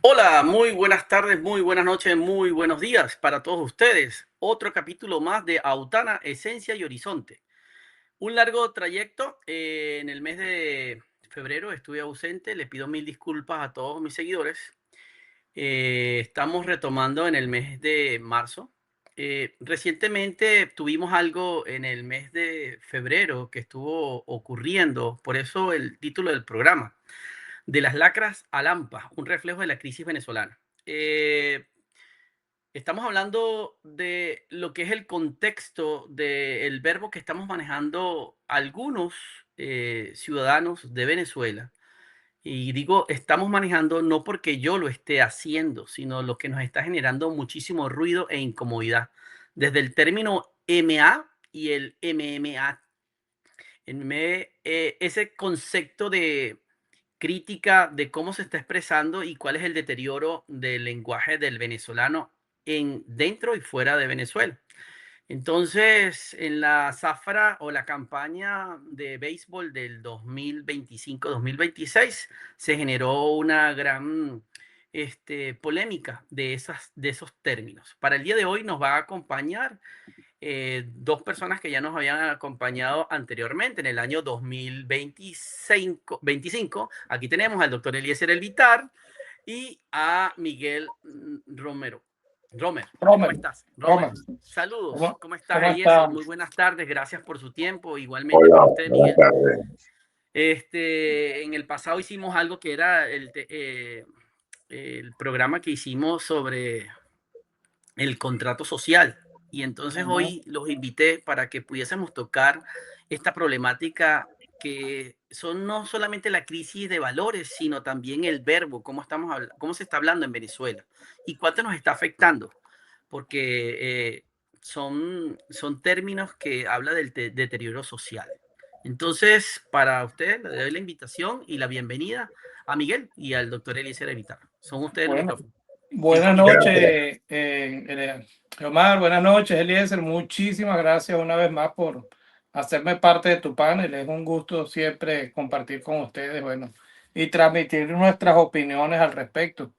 Hola, muy buenas tardes, muy buenas noches, muy buenos días para todos ustedes. Otro capítulo más de Autana, Esencia y Horizonte. Un largo trayecto. En el mes de febrero estuve ausente. Le pido mil disculpas a todos mis seguidores. Estamos retomando en el mes de marzo. Recientemente tuvimos algo en el mes de febrero que estuvo ocurriendo. Por eso el título del programa. De las lacras a Lampa, un reflejo de la crisis venezolana. Eh, Estamos hablando de lo que es el contexto del verbo que estamos manejando algunos ciudadanos de Venezuela. Y digo, estamos manejando no porque yo lo esté haciendo, sino lo que nos está generando muchísimo ruido e incomodidad. Desde el término MA y el MMA. Ese concepto de crítica de cómo se está expresando y cuál es el deterioro del lenguaje del venezolano dentro y fuera de Venezuela. Entonces, en la zafra o la campaña de béisbol del 2025-2026 se generó una gran polémica de esos términos. Para el día de hoy nos va a acompañar dos personas que ya nos habían acompañado anteriormente en el año 2025. Aquí tenemos al doctor Eliezer Elvitar y a Miguel Romero. ¿Cómo Romer, estás? Romer, Saludos. ¿cómo, ¿Cómo estás, cómo Eliezer? está? Muy buenas tardes. Gracias por su tiempo. Igualmente Hola, para usted, buenas Miguel. tardes. En el pasado hicimos algo que era el programa que hicimos sobre el contrato social. Y entonces Ujú. hoy los invité para que pudiésemos tocar esta problemática que son no solamente la crisis de valores, sino también el verbo, cómo se está hablando en Venezuela y cuánto nos está afectando, porque son términos que habla del deterioro social. Entonces, para usted le doy la invitación y la bienvenida a Miguel y al doctor Eliezer Evitar. Son ustedes el Bueno, micrófono. buenas 5 minutos. Gracias. noches, Omar, buenas noches, Eliezer. Muchísimas gracias una vez más por hacerme parte de tu panel. Es un gusto siempre compartir con ustedes, bueno, y transmitir nuestras opiniones al respecto.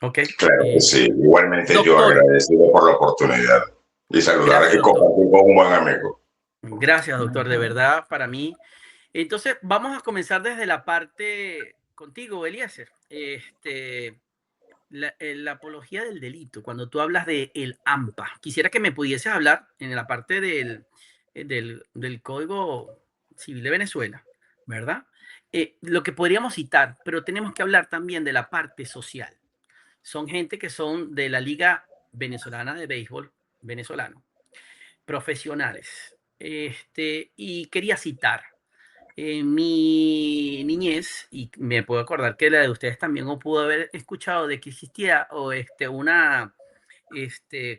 Ok. Claro que sí. Igualmente yo Doctor, agradecido por la oportunidad y saludar gracias, y doctor. compartir con un buen amigo. Gracias, doctor, de Ujú. verdad, para mí. Entonces, vamos a comenzar desde la parte contigo, Eliezer. La apología del delito, cuando tú hablas de el AMPA, quisiera que me pudieses hablar en la parte del Código Civil de Venezuela, ¿verdad? Lo que podríamos citar, pero tenemos que hablar también de la parte social. Son gente que son de la Liga Venezolana de Béisbol venezolano, profesionales. Y quería citar en mi niñez, y me puedo acordar que la de ustedes también o pudo haber escuchado de que existía una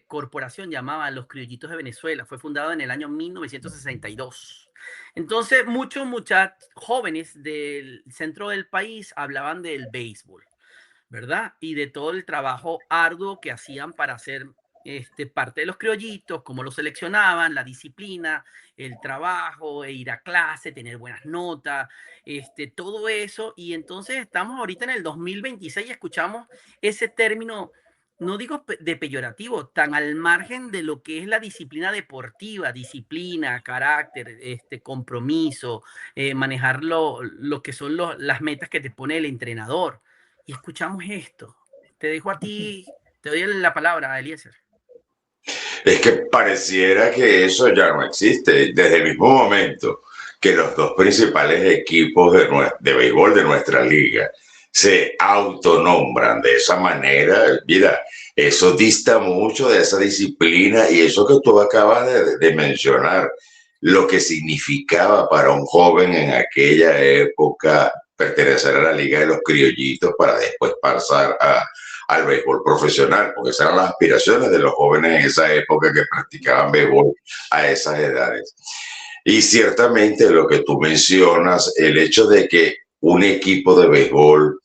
corporación llamada Los Criollitos de Venezuela. Fue fundada en el año 1962. Entonces, muchos jóvenes del centro del país hablaban del béisbol, ¿verdad? Y de todo el trabajo arduo que hacían para hacer parte de los criollitos, cómo los seleccionaban, la disciplina, el trabajo, ir a clase, tener buenas notas, todo eso. Y entonces estamos ahorita en el 2026 y escuchamos ese término, no digo de peyorativo, tan al margen de lo que es la disciplina deportiva, disciplina, carácter, compromiso, manejar lo que son las metas que te pone el entrenador y escuchamos esto. Te dejo a ti, te doy la palabra, Eliezer. Es que pareciera que eso ya no existe. Desde el mismo momento que los dos principales equipos de béisbol de nuestra liga se autonombran de esa manera, mira, eso dista mucho de esa disciplina y eso que tú acabas de mencionar, lo que significaba para un joven en aquella época pertenecer a la Liga de los Criollitos para después pasar al béisbol profesional, porque esas eran las aspiraciones de los jóvenes en esa época que practicaban béisbol a esas edades. Y ciertamente lo que tú mencionas, el hecho de que un equipo de béisbol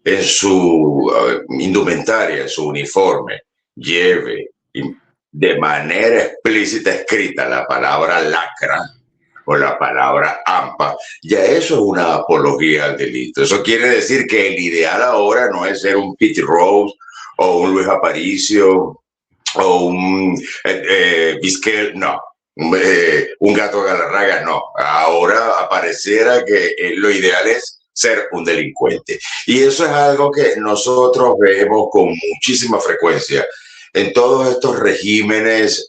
en su indumentaria, en su uniforme, lleve de manera explícita escrita la palabra lacra, o la palabra AMPA, ya eso es una apología al delito. Eso quiere decir que el ideal ahora no es ser un Pete Rose o un Luis Aparicio o un Vizquel, no. Un gato galarraga, no. Ahora apareciera que lo ideal es ser un delincuente. Y eso es algo que nosotros vemos con muchísima frecuencia en todos estos regímenes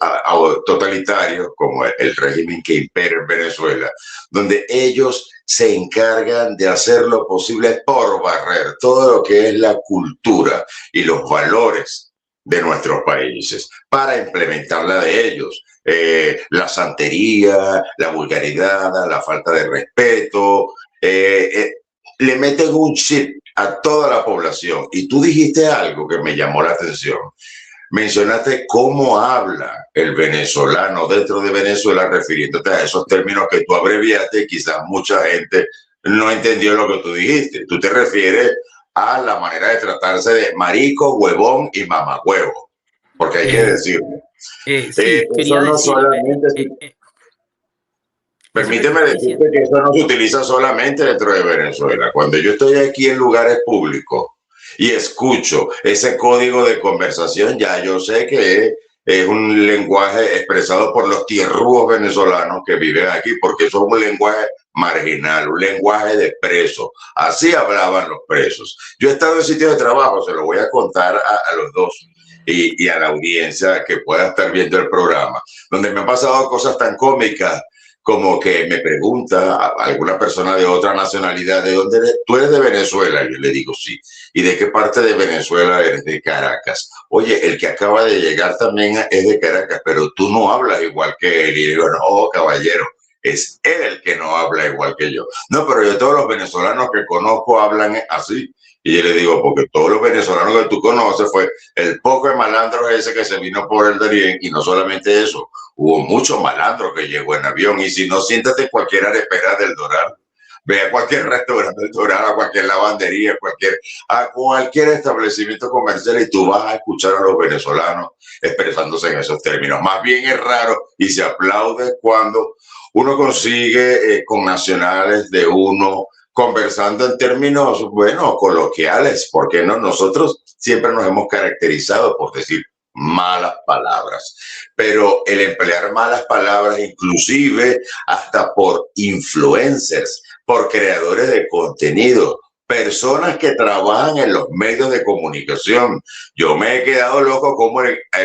totalitarios, como el régimen que impera en Venezuela, donde ellos se encargan de hacer lo posible por barrer todo lo que es la cultura y los valores de nuestros países para implementarla de ellos. La santería, la vulgaridad, la falta de respeto, le meten un chip a toda la población. Y tú dijiste algo que me llamó la atención. Mencionaste cómo habla el venezolano dentro de Venezuela, refiriéndote a esos términos que tú abreviaste y quizás mucha gente no entendió lo que tú dijiste. Tú te refieres a la manera de tratarse de marico, huevón y mamagüevo, porque hay que decirlo. Sí, quería eso no decir, solamente... eso que tú Permíteme estás decirte diciendo. que eso no se utiliza solamente dentro de Venezuela. Cuando yo estoy aquí en lugares públicos y escucho ese código de conversación, ya yo sé que es un lenguaje expresado por los tierrúos venezolanos que viven aquí, porque eso es un lenguaje marginal, un lenguaje de presos. Así hablaban los presos. Yo he estado en sitios de trabajo, se lo voy a contar a los dos y a la audiencia que pueda estar viendo el programa, donde me han pasado cosas tan cómicas como que me pregunta a alguna persona de otra nacionalidad, ¿de dónde eres? ¿Tú eres de Venezuela? Yo le digo, sí. ¿Y de qué parte de Venezuela eres? De Caracas. Oye, el que acaba de llegar también es de Caracas, pero tú no hablas igual que él. Y digo, no, caballero, es él el que no habla igual que yo. No, pero yo todos los venezolanos que conozco hablan así. Y yo le digo, porque todos los venezolanos que tú conoces fue el poco de malandros ese que se vino por el Darién, y no solamente eso, hubo muchos malandros que llegó en avión. Y si no, siéntate en cualquier arepera del Doral, ve a cualquier restaurante del Doral, a cualquier lavandería, a cualquier establecimiento comercial, y tú vas a escuchar a los venezolanos expresándose en esos términos. Más bien es raro y se aplaude cuando uno consigue con nacionales de uno conversando en términos, bueno, coloquiales, porque no, nosotros siempre nos hemos caracterizado por decir malas palabras, pero el emplear malas palabras, inclusive hasta por influencers, por creadores de contenido, personas que trabajan en los medios de comunicación. Yo me he quedado loco como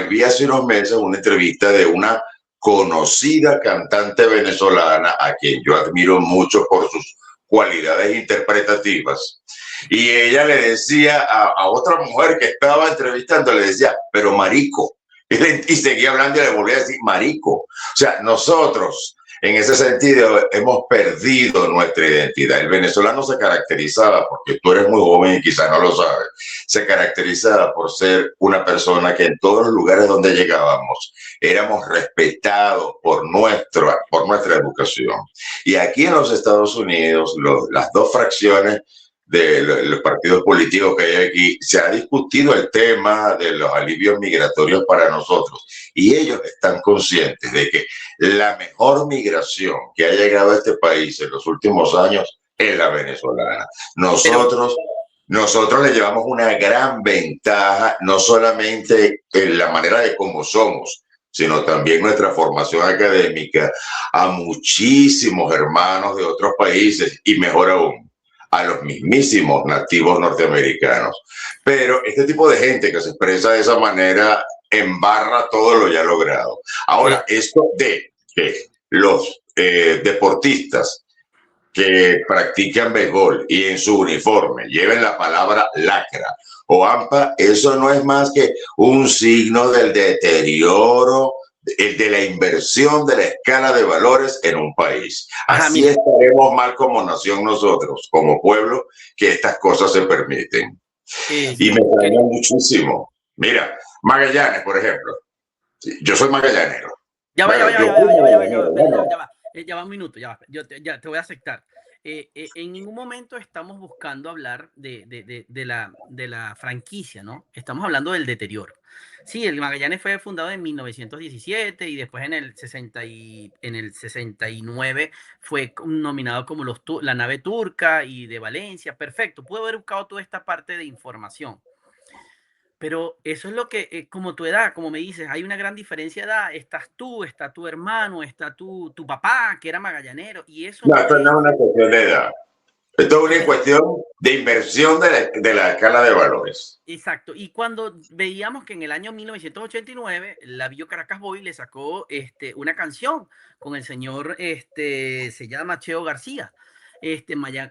vi hace unos meses una entrevista de una conocida cantante venezolana a quien yo admiro mucho por sus cualidades interpretativas. Y ella le decía a otra mujer que estaba entrevistando, le decía, pero marico. Y seguía hablando y le volvía a decir marico. O sea, nosotros en ese sentido hemos perdido nuestra identidad. El venezolano se caracterizaba, porque tú eres muy joven y quizás no lo sabes, se caracterizaba por ser una persona que en todos los lugares donde llegábamos éramos respetados por nuestra educación. Y aquí en los Estados Unidos, las dos fracciones de los partidos políticos que hay aquí, se ha discutido el tema de los alivios migratorios para nosotros, y ellos están conscientes de que la mejor migración que ha llegado a este país en los últimos años es la venezolana. Nosotros le llevamos una gran ventaja, no solamente en la manera de cómo somos, sino también nuestra formación académica, a muchísimos hermanos de otros países, y mejor aún, a los mismísimos nativos norteamericanos. Pero este tipo de gente que se expresa de esa manera embarra todo lo ya logrado. Ahora, esto de que los deportistas que practican béisbol y en su uniforme lleven la palabra lacra o AMPA, eso no es más que un signo del deterioro de la inversión de la escala de valores en un país. Así estaremos mal como nación nosotros, como pueblo, que estas cosas se permiten. Y me extraña muchísimo. Mira, Magallanes, por ejemplo. Yo soy magallanero. Ya va un minuto, ya va. Yo te voy a aceptar. En ningún momento estamos buscando hablar de la franquicia, ¿no? Estamos hablando del deterioro. Sí, el Magallanes fue fundado en 1917 y después en el 69 fue nominado como la nave turca y de Valencia. Perfecto, pude haber buscado toda esta parte de información. Pero eso es lo que, como tu edad, como me dices, hay una gran diferencia de edad. Estás tú, está tu hermano, está tu papá, que era magallanero, y eso No, no esto no es es. una cuestión de edad. Esto es una cuestión de inversión de la escala de valores. Exacto. Y cuando veíamos que en el año 1989 la Bio Caracas Boy le sacó una canción con el señor, se llama Cheo García.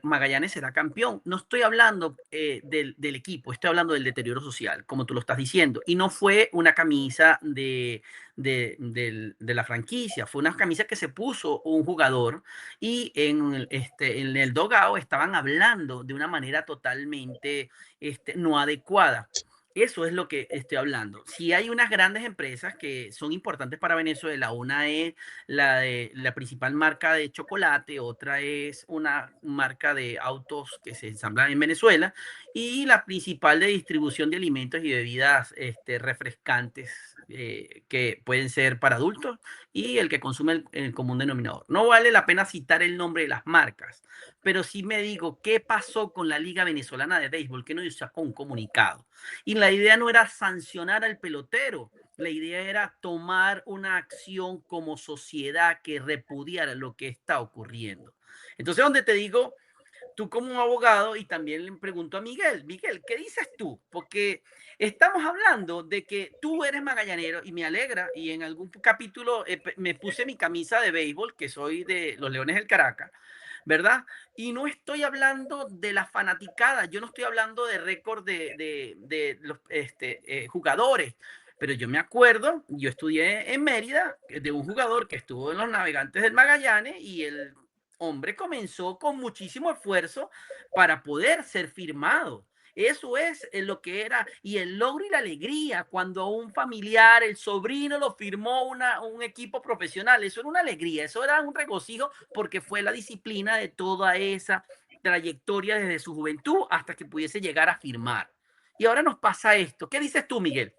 Magallanes será campeón. No estoy hablando del equipo, estoy hablando del deterioro social, como tú lo estás diciendo. Y no fue una camisa de la franquicia, fue una camisa que se puso un jugador y en el dogao estaban hablando de una manera totalmente no adecuada. Eso es lo que estoy hablando. Si hay unas grandes empresas que son importantes para Venezuela, una es la principal marca de chocolate, otra es una marca de autos que se ensamblan en Venezuela y la principal de distribución de alimentos y bebidas refrescantes que pueden ser para adultos y el que consume el común denominador. No vale la pena citar el nombre de las marcas, pero sí me digo, ¿qué pasó con la Liga Venezolana de Béisbol? Que no sacó un comunicado. Y la idea no era sancionar al pelotero, la idea era tomar una acción como sociedad que repudiara lo que está ocurriendo. Entonces, donde te digo, tú como abogado, y también le pregunto a Miguel, Miguel, ¿qué dices tú? Porque estamos hablando de que tú eres magallanero y me alegra, y en algún capítulo me puse mi camisa de béisbol, que soy de los Leones del Caracas, ¿verdad? Y no estoy hablando de la fanaticada, yo no estoy hablando de récord de los jugadores, pero yo me acuerdo, yo estudié en Mérida de un jugador que estuvo en los Navegantes del Magallanes y el hombre comenzó con muchísimo esfuerzo para poder ser firmado. Eso es lo que era, y el logro y la alegría cuando un familiar, el sobrino lo firmó un equipo profesional, eso era una alegría, eso era un regocijo porque fue la disciplina de toda esa trayectoria desde su juventud hasta que pudiese llegar a firmar. Y ahora nos pasa esto. ¿Qué dices tú, Miguel?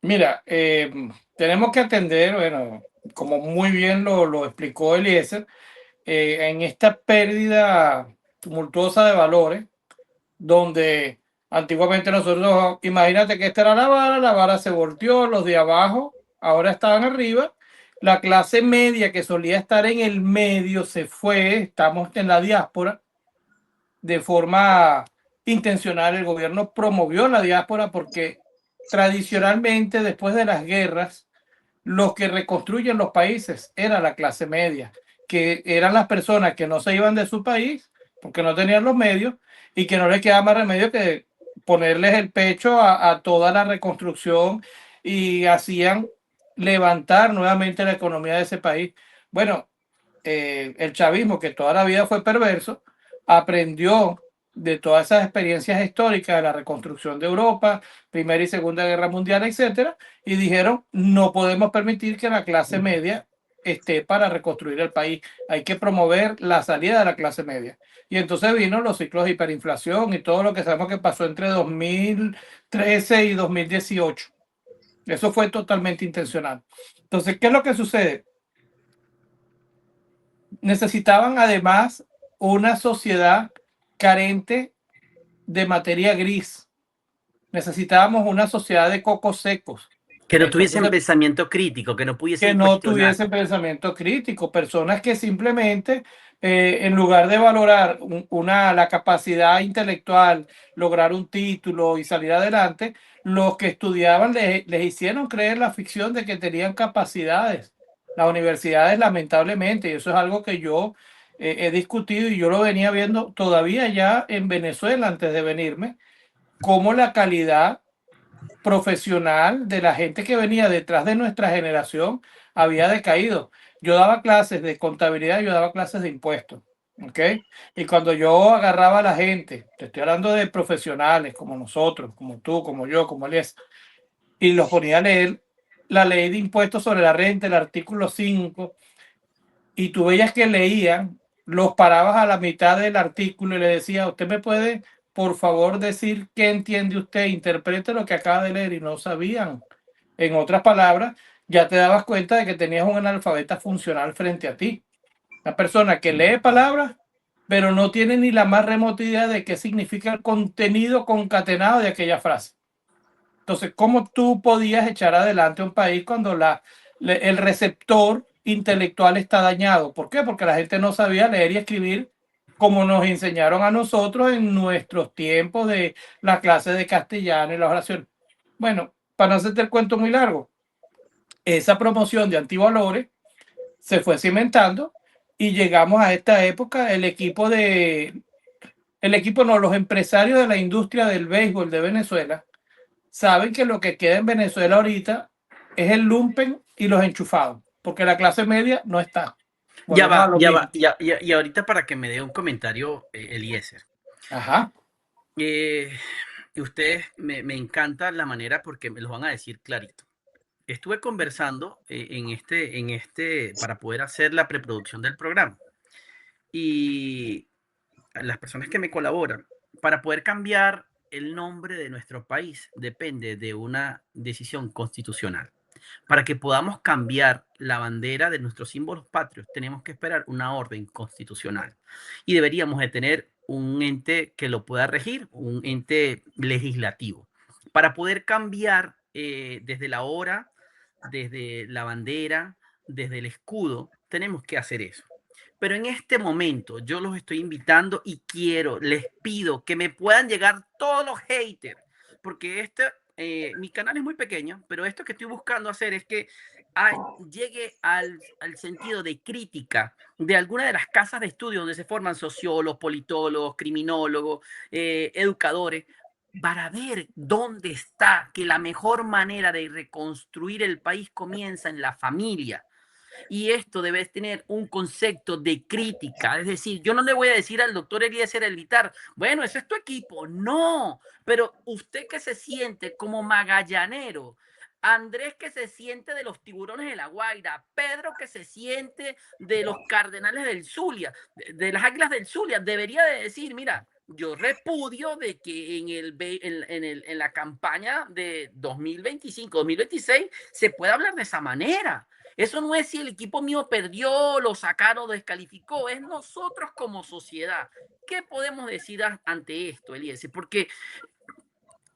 Mira, tenemos que atender, bueno, como muy bien lo explicó Eliezer, en esta pérdida tumultuosa de valores, donde antiguamente nosotros, imagínate que esta era la vara se volteó, los de abajo ahora estaban arriba, la clase media que solía estar en el medio se fue, estamos en la diáspora, de forma intencional el gobierno promovió la diáspora porque tradicionalmente después de las guerras, los que reconstruyen los países era la clase media, que eran las personas que no se iban de su país porque no tenían los medios y que no les quedaba más remedio que ponerles el pecho a toda la reconstrucción y hacían levantar nuevamente la economía de ese país. Bueno, el chavismo, que toda la vida fue perverso, aprendió de todas esas experiencias históricas de la reconstrucción de Europa, Primera y Segunda Guerra Mundial, etcétera, y dijeron, no podemos permitir que la clase media esté para reconstruir el país, hay que promover la salida de la clase media. Y entonces vino los ciclos de hiperinflación y todo lo que sabemos que pasó entre 2013 y 2018. Eso fue totalmente intencional. Entonces, ¿qué es lo que sucede? Necesitaban además una sociedad carente de materia gris. Necesitábamos una sociedad de cocos secos. Que no tuviesen Entonces, pensamiento crítico, que no que pudiesen no cuestionar. tuviesen pensamiento crítico, personas que simplemente, en lugar de valorar la capacidad intelectual, lograr un título y salir adelante, los que estudiaban les hicieron creer la ficción de que tenían capacidades. Las universidades, lamentablemente, y eso es algo que yo he discutido y yo lo venía viendo todavía ya en Venezuela antes de venirme, cómo la calidad profesional de la gente que venía detrás de nuestra generación había decaído. Yo daba clases de contabilidad, yo daba clases de impuestos, ¿ok? Y cuando yo agarraba a la gente, te estoy hablando de profesionales como nosotros, como tú, como yo, como Elias, y los ponía a leer la ley de impuestos sobre la renta, el artículo 5, y tú veías que leían los parabas a la mitad del artículo y le decía, ¿usted me puede, por favor, decir qué entiende usted? Interprete lo que acaba de leer, y no sabían. En otras palabras, ya te dabas cuenta de que tenías un analfabeta funcional frente a ti. Una persona que lee palabras, pero no tiene ni la más remota idea de qué significa el contenido concatenado de aquella frase. Entonces, ¿cómo tú podías echar adelante un país cuando el receptor intelectual está dañado? ¿Por qué? Porque la gente no sabía leer y escribir como nos enseñaron a nosotros en nuestros tiempos de la clase de castellano y las oraciones. Bueno, para no hacerte el cuento muy largo, esa promoción de antivalores se fue cimentando y llegamos a esta época. Los empresarios de la industria del béisbol de Venezuela saben que lo que queda en Venezuela ahorita es el lumpen y los enchufados, porque la clase media no está. Ya Volvemos a va, lo ya mismo. va. Y ahorita para que me dé un comentario, Eliezer. Ajá. Ustedes me encanta la manera porque me lo van a decir clarito. Estuve conversando para poder hacer la preproducción del programa. Y las personas que me colaboran, para poder cambiar el nombre de nuestro país, depende de una decisión constitucional. Para que podamos cambiar la bandera de nuestros símbolos patrios, tenemos que esperar una orden constitucional. Y deberíamos de tener un ente que lo pueda regir, un ente legislativo, para poder cambiar desde la hora, desde la bandera, desde el escudo, tenemos que hacer eso. Pero en este momento yo los estoy invitando y les pido que me puedan llegar todos los haters, porque mi canal es muy pequeño, pero esto que estoy buscando hacer es que llegue al sentido de crítica de alguna de las casas de estudio donde se forman sociólogos, politólogos, criminólogos, educadores, para ver dónde está que la mejor manera de reconstruir el país comienza en la familia. Y esto debe tener un concepto de crítica. Es decir, yo no le voy a decir al doctor Eliezer Elvitar, bueno, ese es tu equipo. No, pero usted que se siente como magallanero, Andrés que se siente de los Tiburones de la Guaira, Pedro que se siente de los Cardenales del Zulia, de las Águilas del Zulia, debería de decir, mira, yo repudio de que en la campaña de 2025-2026 se pueda hablar de esa manera. Eso no es si el equipo mío perdió, lo sacaron, descalificó, es nosotros como sociedad. ¿Qué podemos decir ante esto, Eliezer? Porque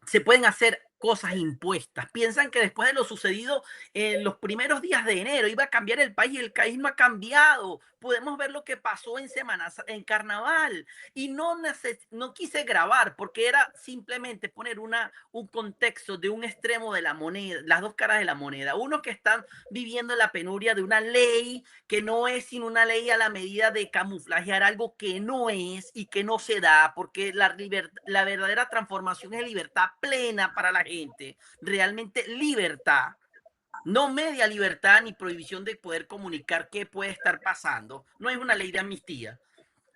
se pueden hacer cosas impuestas. Piensan que después de lo sucedido en los primeros días de enero iba a cambiar el país, y el país no ha cambiado. Podemos ver lo que pasó en Carnaval, y no quise grabar porque era simplemente poner un contexto de un extremo de la moneda, las dos caras de la moneda. Uno que están viviendo la penuria de una ley que no es sino una ley a la medida de camuflajear algo que no es y que no se da, porque la verdadera transformación es libertad plena para la gente, realmente libertad, no media libertad ni prohibición de poder comunicar qué puede estar pasando. No es una ley de amnistía,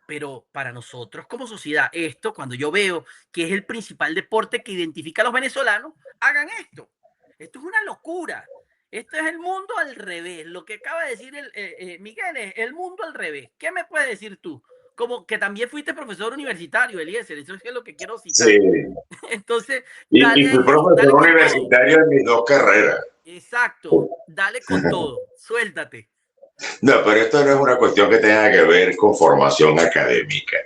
pero para nosotros como sociedad, cuando yo veo que es el principal deporte que identifica a los venezolanos, hagan esto. Esto es una locura. Esto es el mundo al revés. Lo que acaba de decir Miguel es el mundo al revés. ¿Qué me puedes decir tú? Como que también fuiste profesor universitario, Eliezer, eso es lo que quiero citar. Sí. Entonces, y fui profesor universitario en mis dos carreras. Exacto, dale con todo, suéltate. No, pero esto no es una cuestión que tenga que ver con formación académica.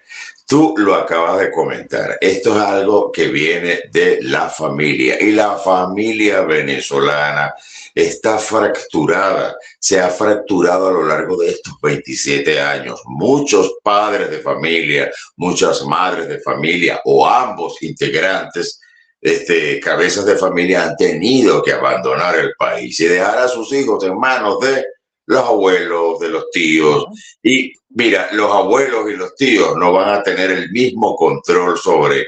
Tú lo acabas de comentar. Esto es algo que viene de la familia, y la familia venezolana está fracturada. Se ha fracturado a lo largo de estos 27 años. Muchos padres de familia, muchas madres de familia o ambos integrantes, cabezas de familia, han tenido que abandonar el país y dejar a sus hijos en manos de los abuelos, de los tíos. Y mira, los abuelos y los tíos no van a tener el mismo control sobre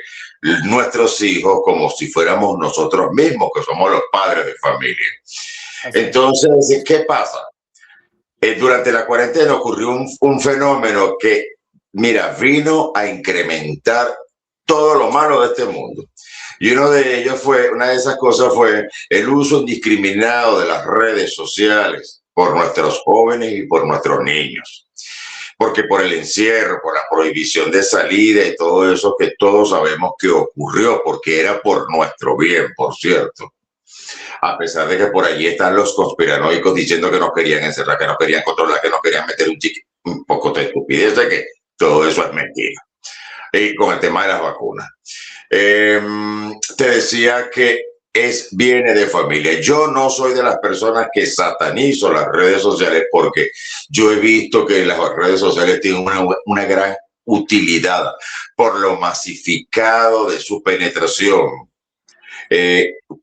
nuestros hijos como si fuéramos nosotros mismos, que somos los padres de familia. Entonces, ¿qué pasa? Durante la cuarentena ocurrió un fenómeno que, mira, vino a incrementar todo lo malo de este mundo. Y una de esas cosas fue el uso indiscriminado de las redes sociales por nuestros jóvenes y por nuestros niños. porque por el encierro, por la prohibición de salida y todo eso que todos sabemos que ocurrió, porque era por nuestro bien, por cierto. A pesar de que por allí están los conspiranoicos diciendo que nos querían encerrar, que nos querían controlar, que nos querían meter un poco de estupidez, de que todo eso es mentira. Y con el tema de las vacunas. Te decía que viene de familia. Yo no soy de las personas que satanizo las redes sociales, porque yo he visto que las redes sociales tienen una gran utilidad por lo masificado de su penetración.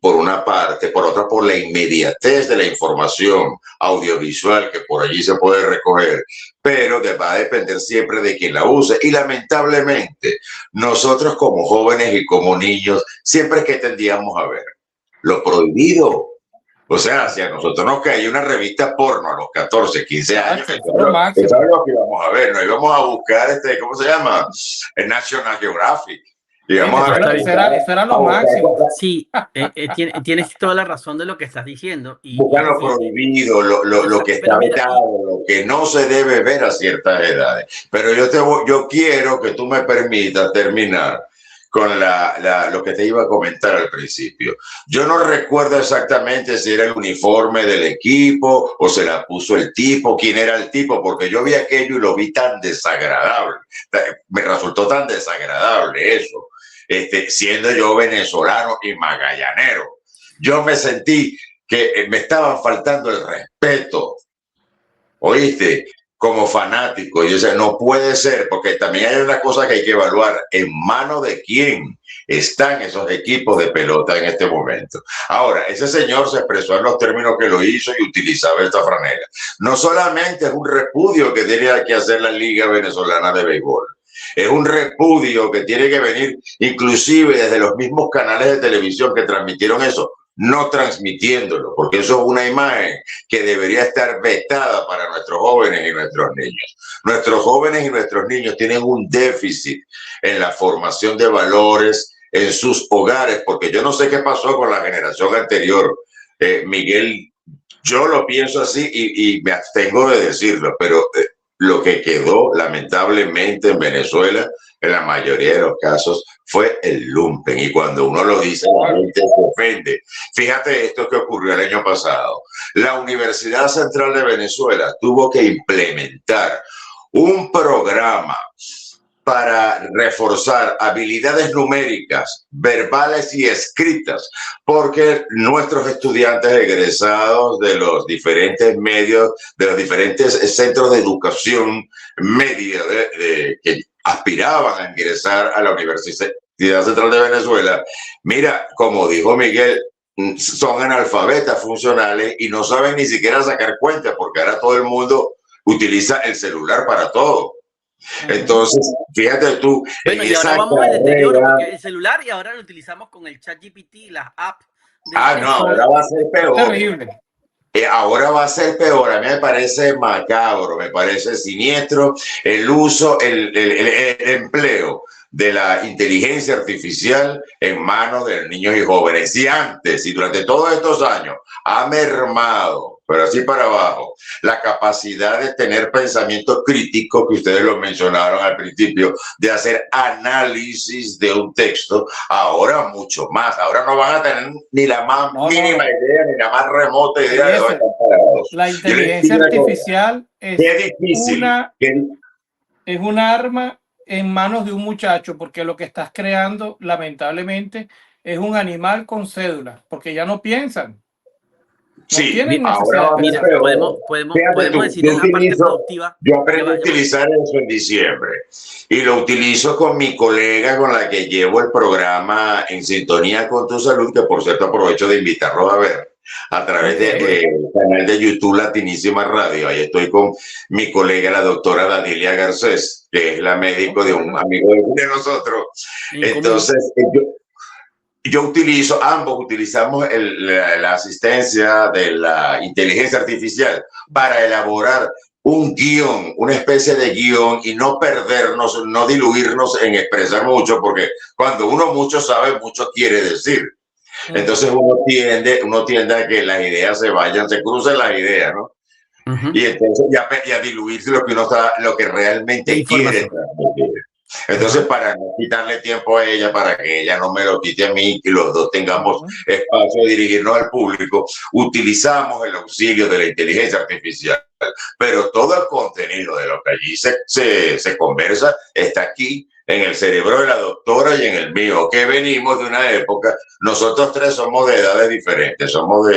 Por una parte, por otra, por la inmediatez de la información audiovisual que por allí se puede recoger, pero va a depender siempre de quien la use. Y lamentablemente, nosotros como jóvenes y como niños, siempre que tendíamos a ver lo prohibido. O sea, si a nosotros nos caía una revista porno a los 14, 15 años, eso es lo que íbamos a ver, no íbamos a buscar, ¿cómo se llama? El National Geographic. Eso era lo máximo. Sí, tienes toda la razón de lo que estás diciendo. Buscan lo prohibido, lo que está vetado, lo que no se debe ver a ciertas edades. Pero yo quiero que tú me permitas terminar con lo que te iba a comentar al principio. Yo no recuerdo exactamente si era el uniforme del equipo o se la puso el tipo, quién era el tipo, porque yo vi aquello y lo vi tan desagradable. Me resultó tan desagradable eso. Siendo yo venezolano y magallanero, yo me sentí que me estaban faltando el respeto, ¿oíste? Como fanático. Y yo decía, no puede ser, porque también hay una cosa que hay que evaluar, en manos de quién están esos equipos de pelota en este momento. Ahora, ese señor se expresó en los términos que lo hizo y utilizaba esta franela. No solamente es un repudio que tiene que hacer la Liga Venezolana de Béisbol, es un repudio que tiene que venir inclusive desde los mismos canales de televisión que transmitieron eso, no transmitiéndolo, porque eso es una imagen que debería estar vetada para nuestros jóvenes y nuestros niños. Nuestros jóvenes y nuestros niños tienen un déficit en la formación de valores en sus hogares, porque yo no sé qué pasó con la generación anterior. Miguel, yo lo pienso así y me abstengo de decirlo, pero lo que quedó lamentablemente en Venezuela, en la mayoría de los casos, fue el lumpen. Y cuando uno lo dice, la gente se ofende. Fíjate esto que ocurrió el año pasado. La Universidad Central de Venezuela tuvo que implementar un programa para reforzar habilidades numéricas, verbales y escritas, porque nuestros estudiantes egresados de los diferentes medios, de los diferentes centros de educación media que aspiraban a ingresar a la Universidad Central de Venezuela, mira, como dijo Miguel, son analfabetas funcionales y no saben ni siquiera sacar cuentas, porque ahora todo el mundo utiliza el celular para todo. Entonces, fíjate tú. Bueno, y ahora vamos al deterioro, porque el celular y ahora lo utilizamos con el ChatGPT y las apps. No, ahora va a ser peor. Terrible. Ahora va a ser peor. A mí me parece macabro, me parece siniestro el uso, el empleo de la inteligencia artificial en manos de niños y jóvenes. Si antes y durante todos estos años ha mermado, pero así para abajo, la capacidad de tener pensamiento crítico, que ustedes lo mencionaron al principio, de hacer análisis de un texto, ahora mucho más. Ahora no van a tener ni la más mínima idea, ni la más remota idea de dónde están parados. La inteligencia artificial es un arma en manos de un muchacho, porque lo que estás creando, lamentablemente, es un animal con cédula, porque ya no piensan. Sí, ahora mira, podemos decir esa parte productiva. Yo aprendí a utilizar eso en diciembre y lo utilizo con mi colega con la que llevo el programa En Sintonía con Tu Salud, que por cierto aprovecho de invitarlos a ver a través del canal de YouTube Latinísima Radio. Ahí estoy con mi colega, la doctora Daniela Garcés, que es la médico de un amigo de nosotros. Entonces, yo utilizo, ambos utilizamos la asistencia de la inteligencia artificial para elaborar un guión, una especie de guión, y no perdernos, no diluirnos en expresar mucho, porque cuando uno mucho sabe, mucho quiere decir. Entonces uno tiende a que las ideas se crucen las ideas, ¿no? Ujú. Y entonces ya diluirse lo que uno está, lo que De realmente quiere información. transmitir. Entonces, Ajá. para no quitarle tiempo a ella, para que ella no me lo quite a mí, que los dos tengamos Ujú. espacio de dirigirnos al público, utilizamos el auxilio de la inteligencia artificial. Pero todo el contenido de lo que allí se conversa está aquí en el cerebro de la doctora y en el mío, que venimos de una época, nosotros tres somos de edades diferentes, somos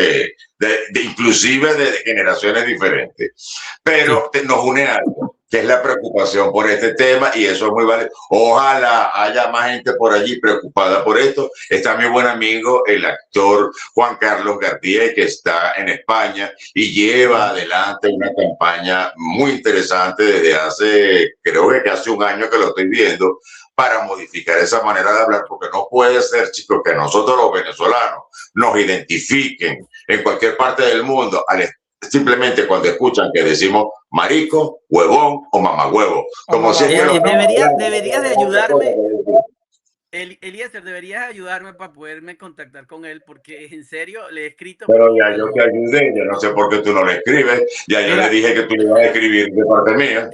inclusive de generaciones diferentes, Sí. pero nos une algo, que es la preocupación por este tema, y eso es muy válido. Ojalá haya más gente por allí preocupada por esto. Está mi buen amigo, el actor Juan Carlos García, que está en España y lleva Ujú. adelante una campaña muy interesante desde hace, creo que hace un año que lo estoy viendo, para modificar esa manera de hablar, porque no puede ser, chicos, que nosotros los venezolanos nos identifiquen en cualquier parte del mundo simplemente cuando escuchan que decimos marico, huevón o mamagüevo, O como si es que lo mamahuevo. estamos hablando Deberías de de otra cosa ayudarme, que decir. Eliezer, deberías ayudarme para poderme contactar con él, porque en serio le he escrito, Pero pero ya yo te ayudé, yo no sé por qué tú no le escribes, ya yo le Mira, dije que tú le ibas a escribir de parte mía.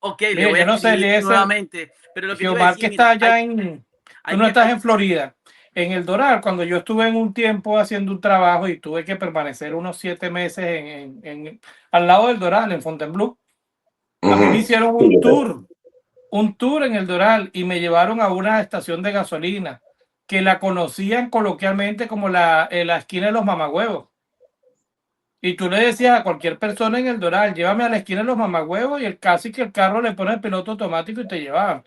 ok, le mire, voy a yo no sé, escribir Eliezer, nuevamente, pero lo que te iba a Geomar, que decir, está mira, allá en, tú hay no que, estás en Florida, en el Doral, cuando yo estuve en un tiempo haciendo un trabajo y tuve que permanecer unos 7 meses al lado del Doral, en Fontainebleau, a mí me Ujú. hicieron Sí, yo sé. un tour en el Doral y me llevaron a una estación de gasolina que la conocían coloquialmente como la esquina de los mamagüevos. Y tú le decías a cualquier persona en el Doral, llévame a la esquina de los mamagüevos y casi que el carro le pone el piloto automático y te llevaban.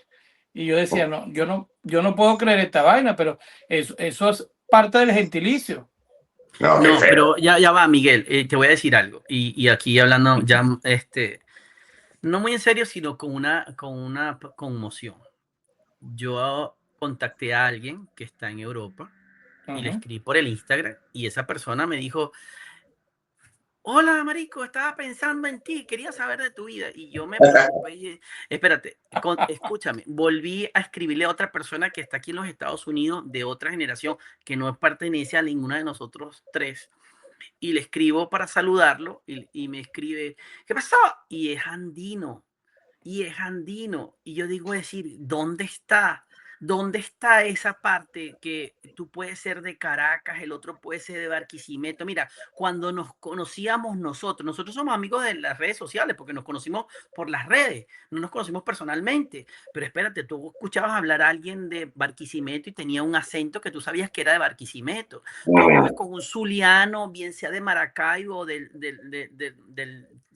Y yo decía, no, yo no puedo creer esta vaina, pero eso es parte del gentilicio. No, qué no, feo. pero ya va, Miguel, te voy a decir algo, y aquí hablando ya, no muy en serio, sino con una conmoción. Yo contacté a alguien que está en Europa y le Ujú. escribí por el Instagram y esa persona me dijo, hola, marico, estaba pensando en ti, quería saber de tu vida. Y yo me preocupé y dije, espérate, escúchame, volví a escribirle a otra persona que está aquí en los Estados Unidos de otra generación que no pertenece a ninguna de nosotros tres. Y le escribo para saludarlo y me escribe, ¿qué pasó? Y es andino, y es andino. Y yo digo, decir, ¿dónde está? ¿Dónde está esa parte que tú puedes ser de Caracas, el otro puede ser de Barquisimeto? Mira, cuando nos conocíamos nosotros somos amigos de las redes sociales porque nos conocimos por las redes, no nos conocimos personalmente. Pero espérate, tú escuchabas hablar a alguien de Barquisimeto y tenía un acento que tú sabías que era de Barquisimeto. Tú hablabas Ujú. con un zuliano, bien sea de Maracaibo o del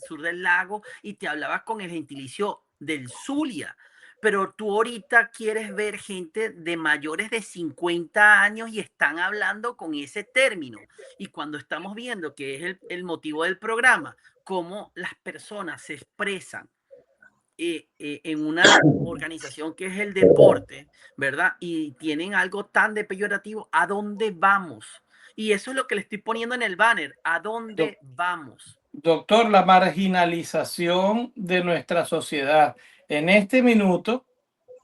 sur del lago, y te hablabas con el gentilicio del Zulia. Pero tú ahorita quieres ver gente de mayores de 50 años y están hablando con ese término. Y cuando estamos viendo que es el motivo del programa, cómo las personas se expresan en una organización que es el deporte, ¿verdad? Y tienen algo tan de peyorativo, ¿a dónde vamos? Y eso es lo que le estoy poniendo en el banner, ¿a Doc- dónde vamos? Doctor, la marginalización de nuestra sociedad. En este minuto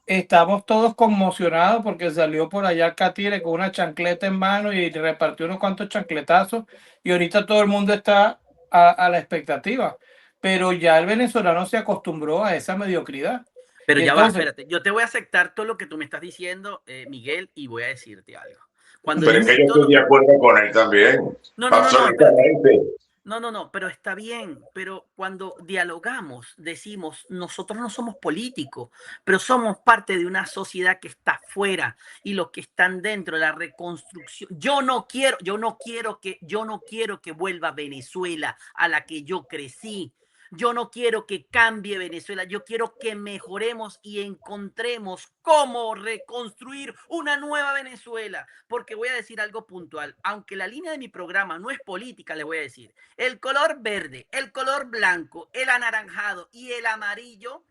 estamos todos conmocionados porque salió por allá Catire con una chancleta en mano y repartió unos cuantos chancletazos y ahorita todo el mundo está a la expectativa. Pero ya el venezolano se acostumbró a esa mediocridad. Pero Y ya va, entonces, espérate, yo te voy a aceptar todo lo que tú me estás diciendo, Miguel, y voy a decirte algo. Cuando Pero yo es que yo acepto estoy lo... de acuerdo con él también, No, espérate. absolutamente. No, pero está bien, pero cuando dialogamos, decimos, nosotros no somos políticos, pero somos parte de una sociedad que está fuera y los que están dentro de la reconstrucción. Yo no quiero que vuelva Venezuela a la que yo crecí. Yo no quiero que cambie Venezuela, yo quiero que mejoremos y encontremos cómo reconstruir una nueva Venezuela. Porque voy a decir algo puntual, aunque la línea de mi programa no es política, le voy a decir, el color verde, el color blanco, el anaranjado y el amarillo,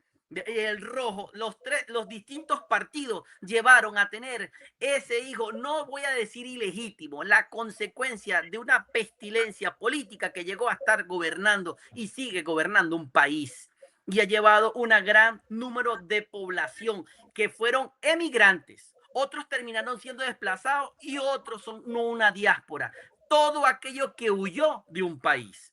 el rojo, los distintos partidos llevaron a tener ese hijo, no voy a decir ilegítimo, la consecuencia de una pestilencia política que llegó a estar gobernando y sigue gobernando un país y ha llevado un gran número de población que fueron emigrantes. Otros terminaron siendo desplazados y otros son no una diáspora. Todo aquello que huyó de un país.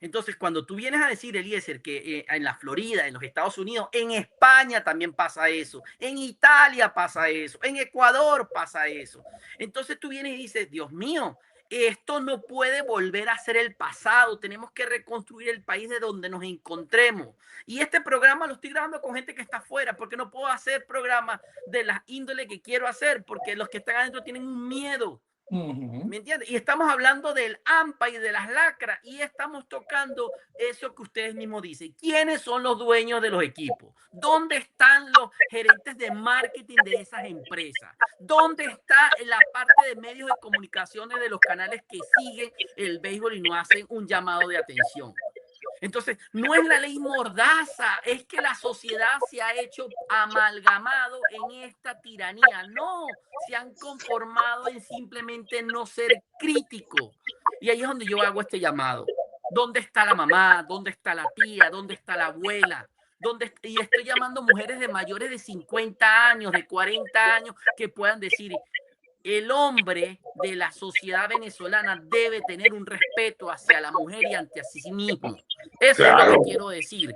Entonces, cuando tú vienes a decir, Eliezer, que en la Florida, en los Estados Unidos, en España también pasa eso, en Italia pasa eso, en Ecuador pasa eso. Entonces tú vienes y dices, Dios mío, esto no puede volver a ser el pasado. Tenemos que reconstruir el país de donde nos encontremos. Y este programa lo estoy grabando con gente que está afuera, porque no puedo hacer programas de la índole que quiero hacer, porque los que están adentro tienen un miedo. ¿Me entiendes? Y estamos hablando del AMPA y de las lacras y estamos tocando eso que ustedes mismos dicen. ¿Quiénes son los dueños de los equipos? ¿Dónde están los gerentes de marketing de esas empresas? ¿Dónde está la parte de medios de comunicaciones de los canales que siguen el béisbol y no hacen un llamado de atención? Entonces, no es la ley Mordaza, es que la sociedad se ha hecho amalgamado en esta tiranía. No, se han conformado en simplemente no ser críticos. Y ahí es donde yo hago este llamado. ¿Dónde está la mamá? ¿Dónde está la tía? ¿Dónde está la abuela? Y estoy llamando mujeres de mayores de 50 años, de 40 años, que puedan decir, el hombre de la sociedad venezolana debe tener un respeto hacia la mujer y ante sí mismo. Eso es lo que quiero decir.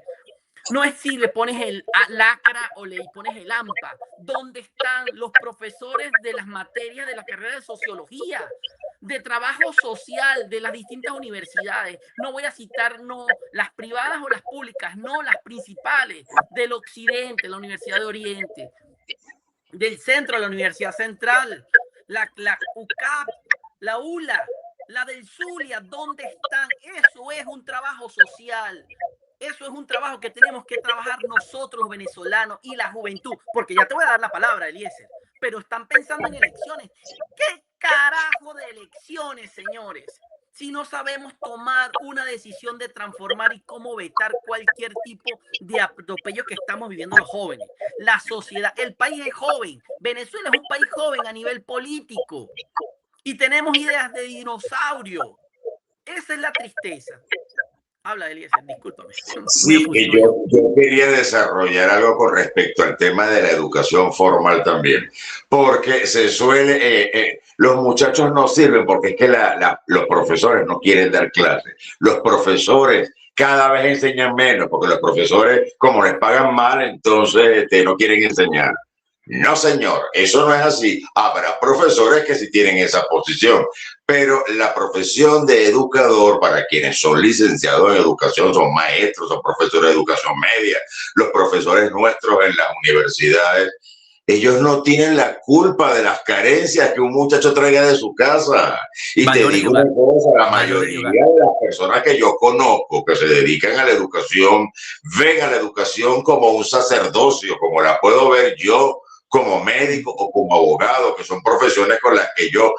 No es si le pones el lacra o le pones el AMPA. ¿Dónde están los profesores de las materias de la carrera de sociología, de trabajo social, de las distintas universidades? No voy a citar las privadas o las públicas, no las principales, del occidente, la Universidad de Oriente, del centro, la Universidad Central, la UCAP, la ULA, la del Zulia. ¿Dónde están? Eso es un trabajo social. Eso es un trabajo que tenemos que trabajar nosotros los venezolanos y la juventud, porque ya te voy a dar la palabra, Eliezer, pero están pensando en elecciones. ¿Qué carajo de elecciones, señores? Si no sabemos tomar una decisión de transformar y cómo vetar cualquier tipo de atropello que estamos viviendo los jóvenes. La sociedad, el país es joven. Venezuela es un país joven a nivel político. Y tenemos ideas de dinosaurio. Esa es la tristeza. Habla, Eliezer, discúlpame. Sí, yo quería desarrollar algo con respecto al tema de la educación formal también, porque se suele, los muchachos no sirven porque es que los profesores no quieren dar clases. Los profesores cada vez enseñan menos, porque los profesores, como les pagan mal, entonces no quieren enseñar. No, señor, eso no es así. Habrá profesores que sí tienen esa posición, pero la profesión de educador, para quienes son licenciados en educación, son maestros, son profesores de educación media, los profesores nuestros en las universidades, ellos no tienen la culpa de las carencias que un muchacho traiga de su casa. Y te digo una cosa, la mayoría de las personas que yo conozco que se dedican a la educación, ven a la educación como un sacerdocio, como la puedo ver yo, como médico o como abogado, que son profesiones con las que yo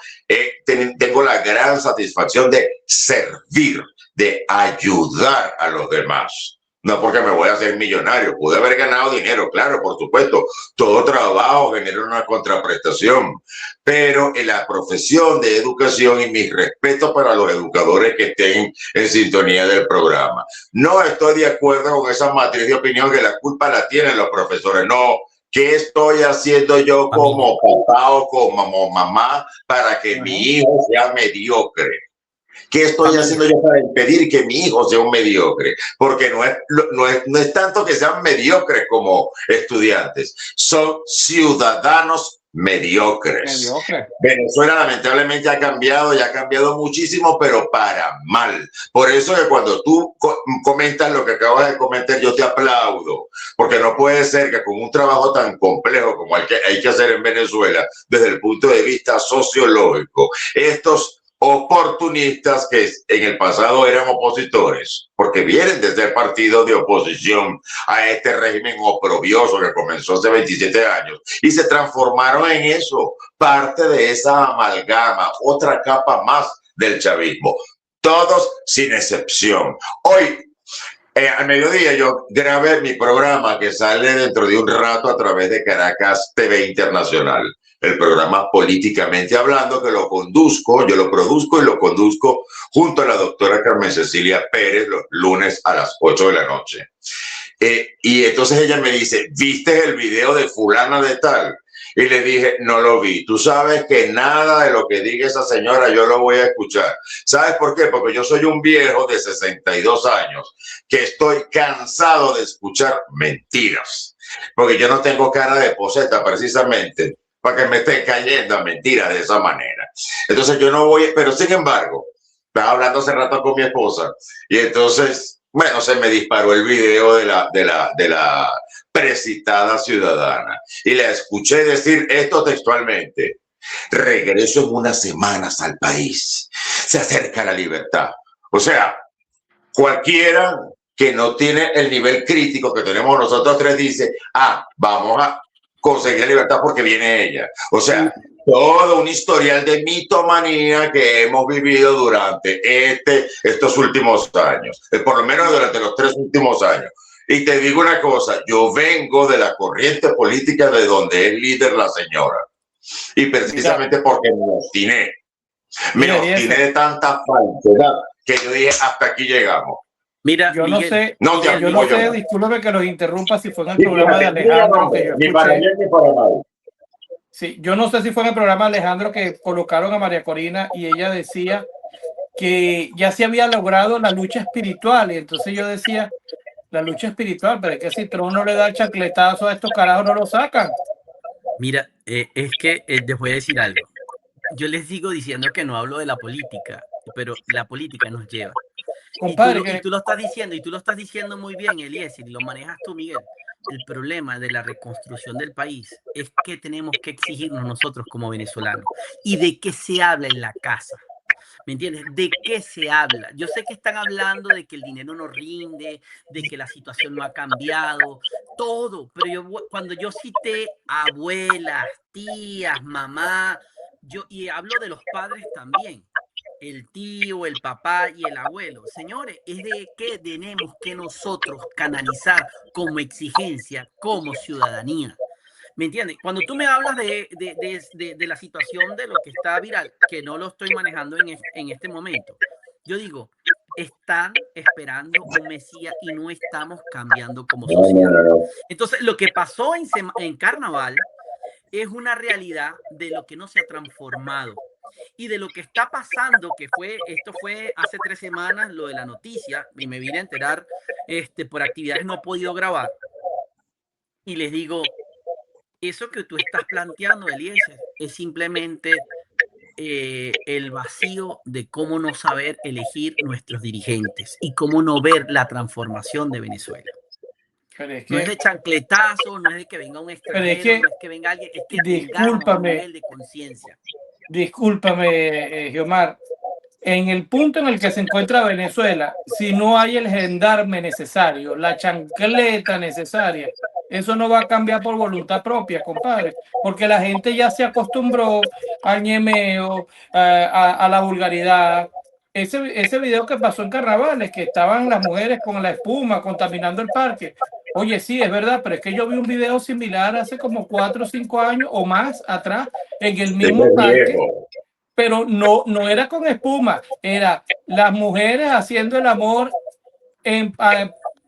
tengo la gran satisfacción de servir, de ayudar a los demás. No porque me voy a hacer millonario, pude haber ganado dinero, claro, por supuesto, todo trabajo genera una contraprestación, pero en la profesión de educación, y mis respetos para los educadores que estén en sintonía del programa, no estoy de acuerdo con esa matriz de opinión que la culpa la tienen los profesores, no. ¿Qué estoy haciendo yo como papá o como mamá para que mi hijo sea mediocre? ¿Qué estoy haciendo yo para impedir que mi hijo sea un mediocre? Porque no es tanto que sean mediocres como estudiantes, son ciudadanos mediocres. Venezuela lamentablemente ha cambiado y ha cambiado muchísimo, pero para mal. Por eso que cuando tú comentas lo que acabas de comentar, yo te aplaudo, porque no puede ser que con un trabajo tan complejo como el que hay que hacer en Venezuela, desde el punto de vista sociológico, estos oportunistas que en el pasado eran opositores, porque vienen de ser partidos de oposición a este régimen oprobioso que comenzó hace 27 años y se transformaron en eso, parte de esa amalgama, otra capa más del chavismo, todos sin excepción. Hoy, al mediodía, yo grabé mi programa que sale dentro de un rato a través de Caracas TV Internacional. El programa Políticamente Hablando, que lo conduzco, yo lo produzco y lo conduzco junto a la doctora Carmen Cecilia Pérez los lunes a las 8 de la noche. Y entonces ella me dice, ¿viste el video de fulana de tal? y le dije, no lo vi. Tú sabes que nada de lo que diga esa señora yo lo voy a escuchar. ¿Sabes por qué? Porque yo soy un viejo de 62 años que estoy cansado de escuchar mentiras. Porque yo no tengo cara de poseta precisamente para que me estén cayendo a mentiras de esa manera. Entonces yo no voy, pero sin embargo, estaba hablando hace rato con mi esposa y entonces, bueno, se me disparó el video de la precitada ciudadana y la escuché decir esto textualmente: regreso en unas semanas al país, se acerca la libertad. O sea, cualquiera que no tiene el nivel crítico que tenemos nosotros tres dice, vamos a conseguir libertad porque viene ella. O sea, todo un historial de mitomanía que hemos vivido durante estos últimos años, por lo menos durante los 3 últimos años. Y te digo una cosa, yo vengo de la corriente política de donde es líder la señora. Y precisamente porque me obstiné de tanta falsedad que yo dije, hasta aquí llegamos. Mira, yo Miguel, no sé, yo no sé, discúlpeme que los interrumpa, si fue en el programa de Alejandro que yo escuché. Sí, yo no sé si fue en el programa de Alejandro que colocaron a María Corina y ella decía que ya se había logrado la lucha espiritual. Y entonces yo decía, la lucha espiritual, pero es que si Trump no le da el chancletazo a estos carajos, no lo sacan. Mira, es que les voy a decir algo. Yo les sigo diciendo que no hablo de la política, pero la política nos lleva. Compadre, y tú lo estás diciendo muy bien, Eliezer, y lo manejas tú, Miguel. El problema de la reconstrucción del país es que tenemos que exigirnos nosotros como venezolanos. ¿Y de qué se habla en la casa? ¿Me entiendes? ¿De qué se habla? Yo sé que están hablando de que el dinero no rinde, de que la situación no ha cambiado, todo, pero cuando yo cité abuelas, tías, mamá, y hablo de los padres también, el tío, el papá y el abuelo. Señores, es de que tenemos que nosotros canalizar como exigencia, como ciudadanía. ¿Me entiendes? Cuando tú me hablas de la situación de lo que está viral, que no lo estoy manejando en este momento, yo digo, están esperando un Mesías y no estamos cambiando como sociedad. Entonces, lo que pasó en Carnaval es una realidad de lo que no se ha transformado y de lo que está pasando, esto fue hace 3 semanas, lo de la noticia, y me vine a enterar por actividades no he podido grabar. Y les digo, eso que tú estás planteando, Eliezer, es simplemente el vacío de cómo no saber elegir nuestros dirigentes y cómo no ver la transformación de Venezuela. No es de chancletazo, no es de que venga un extranjero, no es que venga alguien, es que tengamos un nivel de conciencia. Discúlpame, Giomar, en el punto en el que se encuentra Venezuela, si no hay el gendarme necesario, la chancleta necesaria, eso no va a cambiar por voluntad propia, compadre, porque la gente ya se acostumbró al ñemeo, a la vulgaridad. Ese video que pasó en Carnavales, que estaban las mujeres con la espuma contaminando el parque. Oye, sí, es verdad, pero es que yo vi un video similar hace como 4 o 5 años o más atrás en el mismo parque, pero no era con espuma, era las mujeres haciendo el amor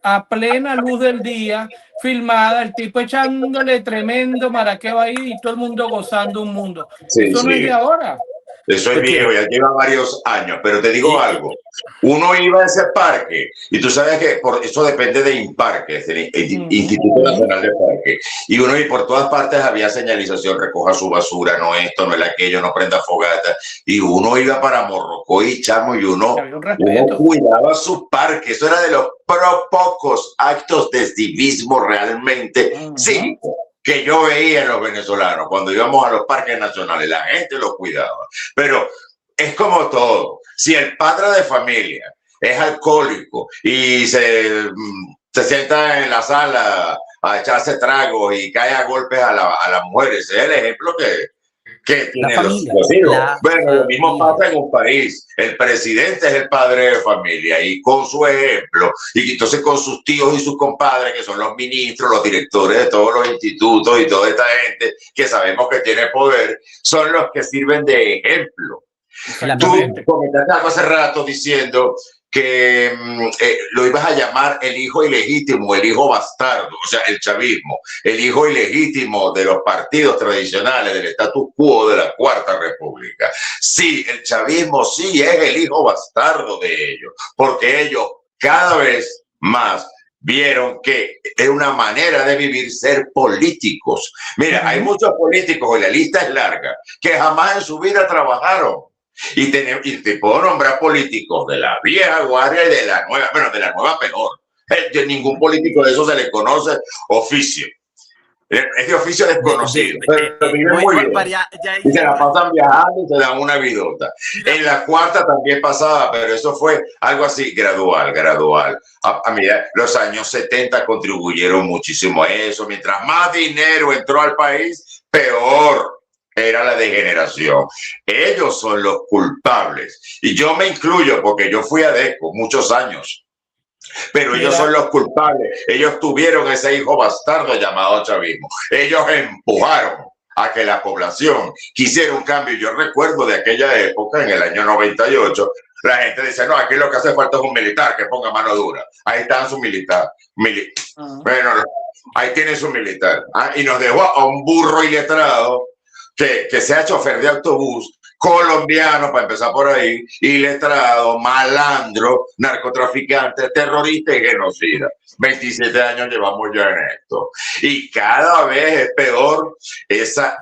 a plena luz del día, filmada, el tipo echándole tremendo maraqueo ahí y todo el mundo gozando un mundo. Eso no es de ahora. Eso es viejo, ya lleva varios años, pero te digo algo, uno iba a ese parque y tú sabes que por eso depende de INPARQUE, el Instituto Nacional de Parques, y uno y por todas partes había señalización, recoja su basura, no esto, no es aquello, no prenda fogata, y uno iba para Morrocoy, chamo, y uno cuidaba sus parques. Eso era de los pocos actos de civismo realmente cívicos que yo veía en los venezolanos cuando íbamos a los parques nacionales. La gente los cuidaba. Pero es como todo. Si el padre de familia es alcohólico y se sienta en la sala a echarse tragos y cae a golpes a las mujeres, ese es el ejemplo que tiene los hijos. Bueno, lo mismo pasa en un país. El presidente es el padre de familia y con su ejemplo, y entonces con sus tíos y sus compadres, que son los ministros, los directores de todos los institutos y toda esta gente que sabemos que tiene poder, son los que sirven de ejemplo. Tú comentaste algo hace rato diciendo que lo ibas a llamar el hijo ilegítimo, el hijo bastardo, o sea, el chavismo, el hijo ilegítimo de los partidos tradicionales del status quo de la Cuarta República. Sí, el chavismo sí es el hijo bastardo de ellos, porque ellos cada vez más vieron que es una manera de vivir ser políticos. Mira, hay muchos políticos, y la lista es larga, que jamás en su vida trabajaron. Y te puedo nombrar políticos de la vieja guardia y de la nueva, bueno, de la nueva peor. Ningún político de eso se le conoce oficio. Es de oficio desconocido, pero viven muy bien. Y se la pasan viajando y se dan una vidota. En la Cuarta también pasaba, pero eso fue algo así gradual. A medida, los años 70 contribuyeron muchísimo a eso. Mientras más dinero entró al país, peor era la degeneración. Ellos son los culpables. Y yo me incluyo porque yo fui ADECO muchos años. Pero ellos son los culpables. Ellos tuvieron ese hijo bastardo llamado chavismo. Ellos empujaron a que la población quisiera un cambio. Yo recuerdo de aquella época, en el año 98, la gente dice, no, aquí lo que hace falta es un militar que ponga mano dura. Ahí está su militar. Bueno, ahí tiene su militar. Y nos dejó a un burro iletrado que sea chofer de autobús, colombiano, para empezar por ahí, iletrado, malandro, narcotraficante, terrorista y genocida. 27 años llevamos ya en esto. Y cada vez es peor esa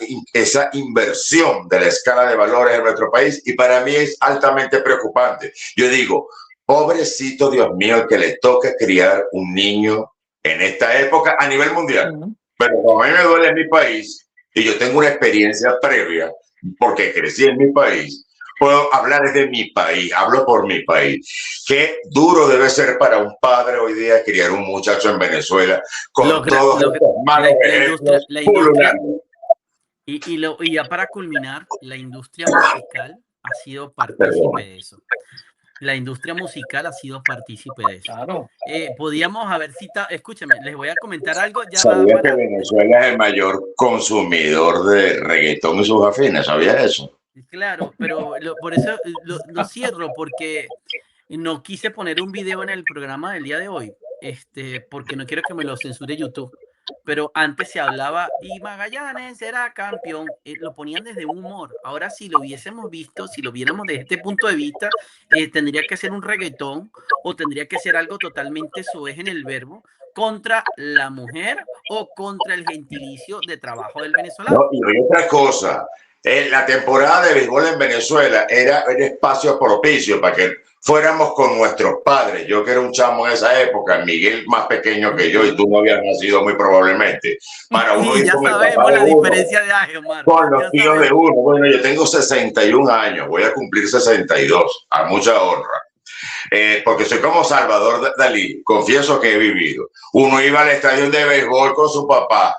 inversión de la escala de valores en nuestro país, y para mí es altamente preocupante. Yo digo, pobrecito Dios mío, el que le toca criar un niño en esta época a nivel mundial. Pero como a mí me duele en mi país, y yo tengo una experiencia previa, porque crecí en mi país, puedo hablar desde mi país, hablo por mi país. Qué duro debe ser para un padre hoy día criar un muchacho en Venezuela con todos estos malos ejemplos pululando. Y ya para culminar, la industria musical ha sido partícipe de eso. La industria musical ha sido partícipe de eso. Claro. Podíamos haber citado, escúchame, les voy a comentar algo. ¿Sabía que Venezuela es el mayor consumidor de reggaetón y sus afines? ¿Sabía eso? Claro, pero por eso lo cierro, porque no quise poner un video en el programa del día de hoy, porque no quiero que me lo censure YouTube. Pero antes se hablaba y Magallanes será campeón, lo ponían desde un humor. Ahora, si lo hubiésemos visto, si lo viéramos desde este punto de vista, tendría que ser un reggaetón o tendría que ser algo totalmente soez en el verbo contra la mujer o contra el gentilicio de trabajo del venezolano. No, y otra cosa, la temporada de béisbol en Venezuela era un espacio propicio para que fuéramos con nuestros padres. Yo que era un chamo en esa época, Miguel más pequeño que yo, y tú no habías nacido muy probablemente. Para uno ir ya con sabemos la diferencia de años, Omar. Con los tíos de uno. Bueno, yo tengo 61 años, voy a cumplir 62, a mucha honra. Porque soy como Salvador Dalí, confieso que he vivido. Uno iba al estadio de béisbol con su papá.